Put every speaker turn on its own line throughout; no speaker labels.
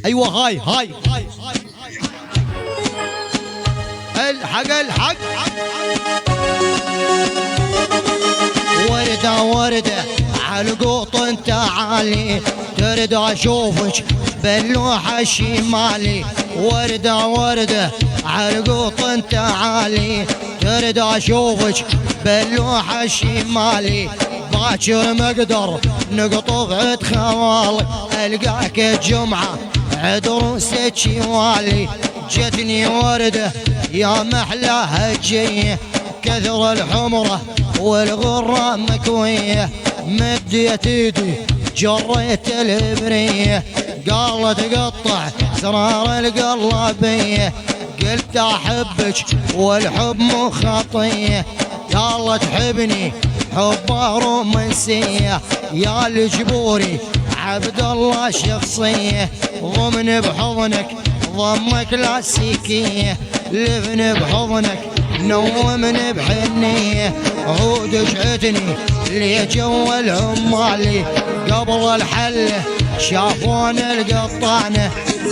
ايوه هاي الحق وردة عالقوط انت عالي، ترد اشوفك باللوحة الشمالي. وردة عالقوط انت عالي، ترد اشوفك باللوحة الشمالي. باكر مقدر نقطف عد خوالي، القاك الجمعة عد روسك والي. جتني وردة يا محلاها تجيه، كثر الحمرة والغرة مكوية. مديت ايدي جريت الابرية، قالت قطع اسرار القلبية. قلت احبك والحب مو خطية، قالت حبني حبه رومانسية. يا الجبوري عبد الله شخصية، ضمن بحضنك ضمك كلاسيكية. لفن بحضنك نومني بحنية، عود جعتني لي جو العمالي. قبل الحلة شافون القطانة،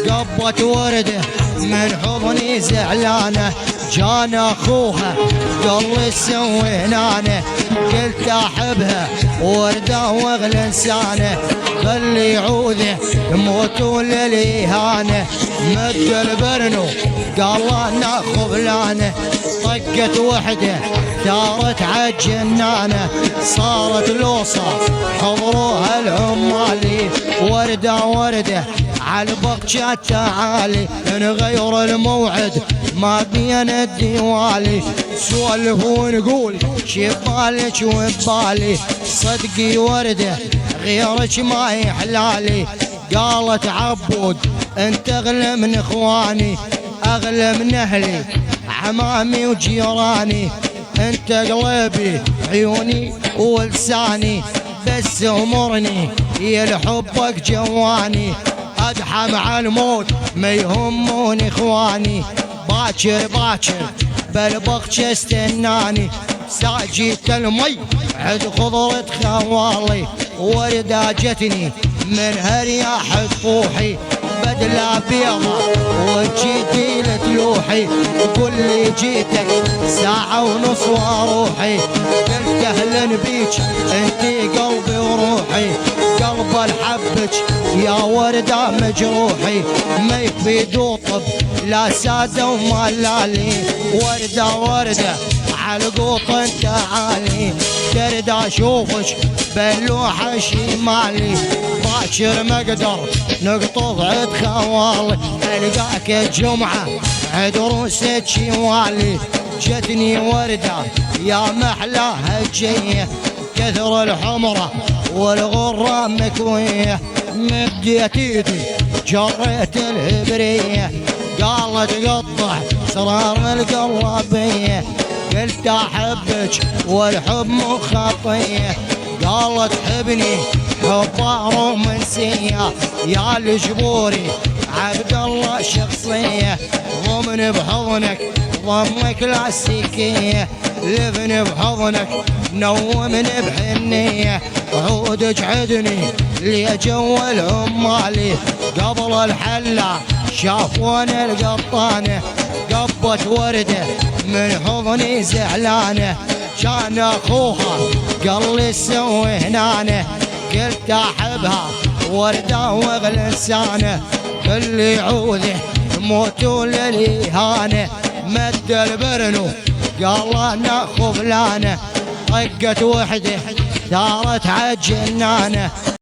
قبت وردة من حضني زعلانة. جان اخوها قال لي سوي هنانة، قلت احبها وردة واغلى انسانة. خلي عوده يموتون للإهانة، مد البرنو قال انا خبلانة. طقت وحده ثارت عالجنانة، صارت لوصة حضروها العمالي. وردة عالبقجة تعالي، نغير الموعد ما بين الديوالي. سولف ونقول شبالك وبالي، صدقي وردة غيرك ما يحلالي. قالت عبود انت اغلى من اخواني، اغلى من اهلي عمامي وجيراني. انت قلبي عيوني ولساني، بس امرني يا لحبك جواني. اضحى مع الموت ما يهموني اخواني، باكر بالبقش استناني. ساجيت المي عد خضرة خوالي، وردة جتني من هرياح طفوحي. بدلة بيضة وجيتي لتلوحي، تقول لي جيتك ساعة ونص واروحي. قلت اهلا بيك انتي قلبي وروحي، قلب الحبك يا وردة مجروحي. ما يفيد وطب لا سادة وملالي، وردة عالقوط انت عالي، ترد اشوفك باللوحة الشمالي. باكر مقدر نقطف عد خوالي، القاك الجمعة عد روسك والي. جتني وردة يا محلاها تجيه، كثر الحمرة والغرة مكوية. مديت ايدي جريت الهبرية، قالت قطع اسرار القلبية. قلت احبك والحب مو خطية، قالت حبني حبه رومانسية. يا الجبوري عبد الله شخصية، ضمن بحضنك ضمك كلاسيكية. لفن بحضنك نومني بحنية، عودك عدني لي جو العمالي. قبل الحلة شافون القطانة، قبت وردة من حضني زعلانة. كان اخوها قال لي سوي هنانة، قلت احبها وردة واغلى انسانة. خلي عوده يموتون للإهانة، مد البرنو قال انا خبلانة. طقت وحده ثارت عالجنانة.